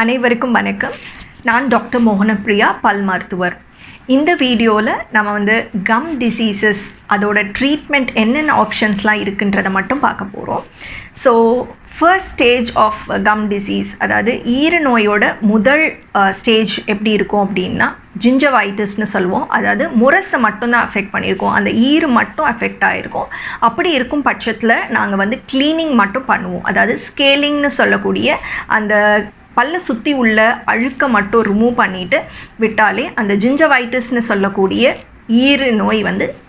அனைவருக்கும் வணக்கம். நான் டாக்டர் மோகனப்பிரியா, பல் மருத்துவர். இந்த வீடியோவில் நம்ம கம் டிசீசஸ் அதோட ட்ரீட்மெண்ட் என்னென்ன ஆப்ஷன்ஸ்லாம் இருக்குன்றதை மட்டும் பார்க்க போகிறோம். So first stage of gum disease, அதாவது ஈர நோயோட முதல் ஸ்டேஜ் எப்படி இருக்கும் அப்படின்னா ஜிஞ்சவைட்டிஸ்னு சொல்லுவோம். அதாவது முரசை மட்டும்தான் அஃபெக்ட் பண்ணியிருக்கோம், அந்த ஈறு மட்டும் அஃபெக்ட் ஆகிருக்கும். அப்படி இருக்கும் பட்சத்தில் நாங்கள் க்ளீனிங் மட்டும் பண்ணுவோம். அதாவது ஸ்கேலிங்னு சொல்லக்கூடிய அந்த பல்ல சுற்றி உள்ள அழுக்கை மட்டும் ரிமூவ் பண்ணிவிட்டு விட்டாலே அந்த ஜிஞ்சவைட்டிஸ்னு சொல்லக்கூடிய ஈறு நோய்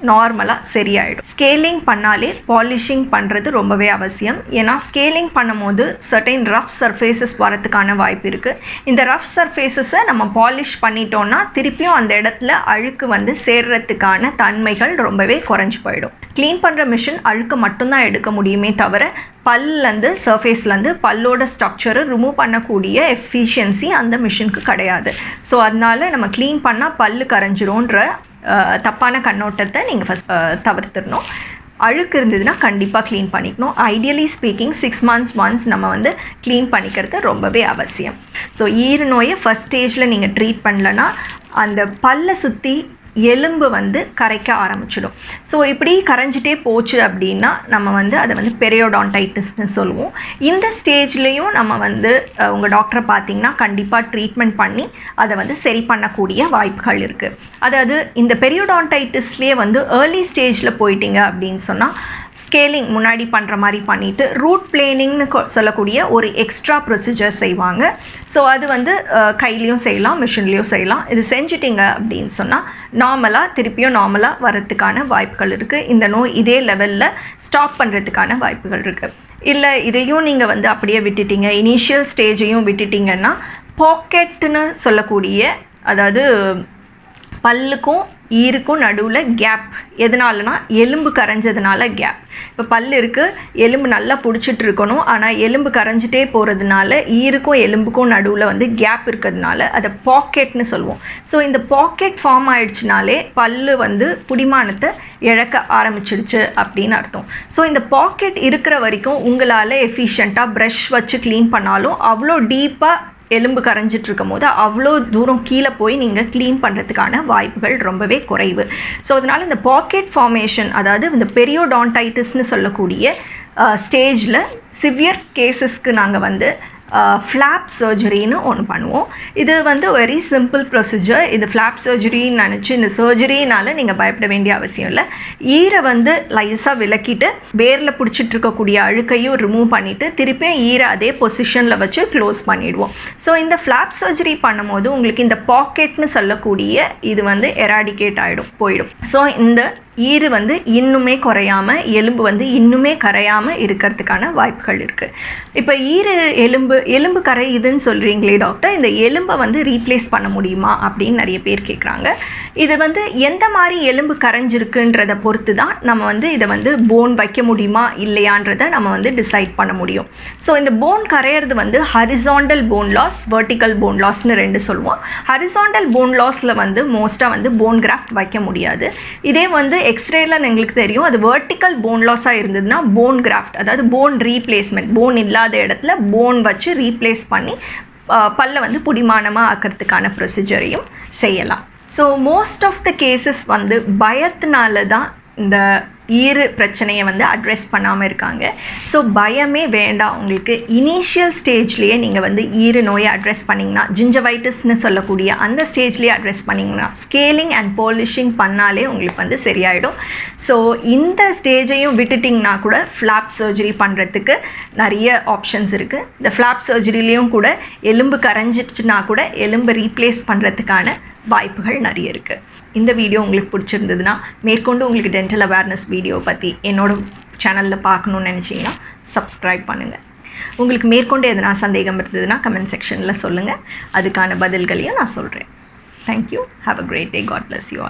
நார்மலாக சரியாயிடும். ஸ்கேலிங் பண்ணாலே பாலிஷிங் பண்ணுறது ரொம்பவே அவசியம். ஏன்னா ஸ்கேலிங் பண்ணும்போது சர்டைன் ரஃப் சர்ஃபேஸஸ் வரதுக்கான வாய்ப்பு இருக்குது. இந்த ரஃப் சர்ஃபேஸஸை நம்ம பாலிஷ் பண்ணிட்டோன்னா திருப்பியும் அந்த இடத்துல அழுக்கு சேர்றதுக்கான தன்மைகள் ரொம்பவே குறைஞ்சி போயிடும். க்ளீன் பண்ணுற மிஷின் அழுக்கு மட்டும்தான் எடுக்க முடியுமே தவிர பல்லேருந்து சர்ஃபேஸ்லேருந்து பல்லோட ஸ்ட்ரக்சரை ரிமூவ் பண்ணக்கூடிய எஃபிஷியன்சி அந்த மிஷினுக்கு கிடையாது. ஸோ அதனால நம்ம க்ளீன் பண்ணால் பல்லு கரைஞ்சிரும்ன்ற தப்பான கண்ணோட்டத்தை நீங்கள் ஃபஸ்ட் தவிர்த்துடணும். அழுக்கு இருந்ததுன்னா கண்டிப்பாக க்ளீன் பண்ணிக்கணும். ஐடியலி ஸ்பீக்கிங் 6 months ஒன்ஸ் நம்ம க்ளீன் பண்ணிக்கிறது ரொம்பவே அவசியம். ஸோ ஈறு நோயை ஃபஸ்ட் ஸ்டேஜில் நீங்கள் ட்ரீட் பண்ணலன்னா அந்த பல்லை சுற்றி எலும்பு கரைக்க ஆரம்பிச்சிடும். ஸோ இப்படி கரைஞ்சிட்டே போச்சு அப்படின்னா நம்ம அதை பெரியோடான்டைட்டிஸ்னு சொல்லுவோம். இந்த ஸ்டேஜ்லேயும் நம்ம உங்கள் டாக்டரை பார்த்தீங்கன்னா கண்டிப்பாக ட்ரீட்மெண்ட் பண்ணி அதை சரி பண்ணக்கூடிய வாய்ப்புகள் இருக்குது. அதாவது இந்த பெரியோடான்டைட்டிஸ்லேயே ஏர்லி ஸ்டேஜில் போயிட்டீங்க அப்படின்னு சொன்னால் ஸ்கேலிங் முன்னாடி பண்ணுற மாதிரி பண்ணிவிட்டு ரூட் பிளேனிங்னு சொல்லக்கூடிய ஒரு எக்ஸ்ட்ரா ப்ரொசீஜர் செய்வாங்க. ஸோ அது கையிலையும் செய்யலாம், மிஷின்லேயும் செய்யலாம். இது செஞ்சிட்டிங்க அப்படின்னு சொன்னால் திருப்பியும் நார்மலாக வரத்துக்கான வாய்ப்புகள் இருக்குது. இந்த நோய் இதே லெவலில் ஸ்டாப் பண்ணுறதுக்கான வாய்ப்புகள் இருக்குது. இல்லை இதையும் நீங்கள் அப்படியே விட்டுட்டீங்க, இனிஷியல் ஸ்டேஜையும் விட்டுட்டிங்கன்னா பாக்கெட்டுன்னு சொல்லக்கூடிய, அதாவது பல்லுக்கும் ஈருக்கும் நடுவில் கேப், எதனாலனா எலும்பு கரைஞ்சதுனால கேப். இப்போ பல் இருக்குது, எலும்பு நல்லா பிடிச்சிட்டு இருக்கணும், ஆனால் எலும்பு கரைஞ்சிட்டே போகிறதுனால ஈருக்கும் எலும்புக்கும் நடுவில் கேப் இருக்கிறதுனால அதை பாக்கெட்னு சொல்லுவோம். ஸோ இந்த பாக்கெட் ஃபார்ம் ஆகிடுச்சினாலே பல்லு புடிமானத்தை இழக்க ஆரம்பிச்சிடுச்சு அப்படின்னு அர்த்தம். ஸோ இந்த பாக்கெட் இருக்கிற வரைக்கும் உங்களால் எஃபிஷியண்ட்டாக ப்ரஷ் வச்சு க்ளீன் பண்ணாலும் அவ்வளோ டீப்பாக எலும்பு கரைஞ்சிட்டு இருக்கும் போது அவ்வளோ தூரம் கீழே போய் நீங்கள் க்ளீன் பண்ணுறதுக்கான வாய்ப்புகள் ரொம்பவே குறைவு. ஸோ அதனால் இந்த பாக்கெட் ஃபார்மேஷன், அதாவது இந்த பெரியோடான்டைட்டிஸ்னு சொல்லக்கூடிய ஸ்டேஜில் சிவியர் கேஸஸ்க்கு நாங்கள் ஃப்ளாப் சர்ஜரின்னு ஒன்று பண்ணுவோம். இது வெரி சிம்பிள் ப்ரொசீஜர். இது ஃப்ளாப் சர்ஜரின்னு நினச்சி இந்த சர்ஜரினால் நீங்கள் பயப்பட வேண்டிய அவசியம் இல்லை. ஈரை லைஸாக விளக்கிட்டு வேரில் பிடிச்சிட்டு இருக்கக்கூடிய அழுக்கையும் ரிமூவ் பண்ணிவிட்டு திருப்பியும் ஈரை அதே பொசிஷனில் வச்சு க்ளோஸ் பண்ணிவிடுவோம். ஸோ இந்த ஃப்ளாப் சர்ஜரி பண்ணும்போது உங்களுக்கு இந்த பாக்கெட்னு சொல்லக்கூடிய இது எராடிகேட் போயிடும். ஸோ இந்த ஈறு இன்னுமே குறையாமல், எலும்பு இன்னுமே கரையாமல் இருக்கிறதுக்கான வாய்ப்புகள் இருக்குது. இப்போ ஈறு எலும்பு கரையுதுன்னு சொல்கிறீங்களே டாக்டர், இந்த எலும்பை ரீப்ளேஸ் பண்ண முடியுமா அப்படின்னு நிறைய பேர் கேட்குறாங்க. இது எந்த மாதிரி எலும்பு கரைஞ்சிருக்குன்றதை பொறுத்து தான் நம்ம இதை போன் வைக்க முடியுமா இல்லையான்றதை நம்ம டிசைட் பண்ண முடியும். ஸோ இந்த போன் கரையிறது horizontal bone loss, vertical bone லாஸ்னு ரெண்டு சொல்லுவோம். ஹரிசாண்டல் போன் லாஸில் மோஸ்ட்டாக போன் கிராஃப்ட் வைக்க முடியாது. இதே எக்ஸ்ரேல எங்களுக்கு தெரியும், அது வெர்டிக்கல் போன் லாஸாக இருந்ததுன்னா போன் கிராஃப்ட், அதாவது போன் ரீப்ளேஸ்மெண்ட், போன் இல்லாத இடத்துல போன் வச்சு ரீப்ளேஸ் பண்ணி பல்ல புடிமானமாக ஆக்கிறதுக்கான ப்ரொசீஜரையும் செய்யலாம். So most of the cases பயத்தினால தான் இந்த ஈறு பிரச்சனையை அட்ரெஸ் பண்ணாமல் இருக்காங்க. ஸோ பயமே வேண்டாம். உங்களுக்கு இனிஷியல் ஸ்டேஜ்லேயே நீங்கள் ஈறு நோயை அட்ரெஸ் பண்ணிங்கன்னா, ஜிஞ்சவைட்டிஸ்னு சொல்லக்கூடிய அந்த ஸ்டேஜ்லேயே அட்ரெஸ் பண்ணிங்கன்னா ஸ்கேலிங் அண்ட் பாலிஷிங் பண்ணாலே உங்களுக்கு சரியாயிடும். ஸோ இந்த ஸ்டேஜையும் விட்டுட்டிங்கன்னா கூட ஃப்ளாப் சர்ஜரி பண்ணுறதுக்கு நிறைய ஆப்ஷன்ஸ் இருக்குது. இந்த ஃப்ளாப் சர்ஜரிலையும் கூட எலும்பு கரைஞ்சிடுச்சுன்னா கூட எலும்பு ரீப்ளேஸ் பண்ணுறதுக்கான வாய்ப்புகள் நிறைய இருக்குது. இந்த வீடியோ உங்களுக்கு பிடிச்சிருந்ததுன்னா மேற்கொண்டு உங்களுக்கு டென்டல் அவேர்னஸ் வீடியோ பற்றி என்னோட சேனலில் பார்க்கணுன்னு நினச்சிங்கன்னா சப்ஸ்கிரைப் பண்ணுங்கள். உங்களுக்கு மேற்கொண்டு எதனா சந்தேகம் இருந்ததுன்னா கமெண்ட் செக்ஷனில் சொல்லுங்கள், அதுக்கான பதில்களையும் நான் சொல்கிறேன். Thank you. Have a great day. God bless you all.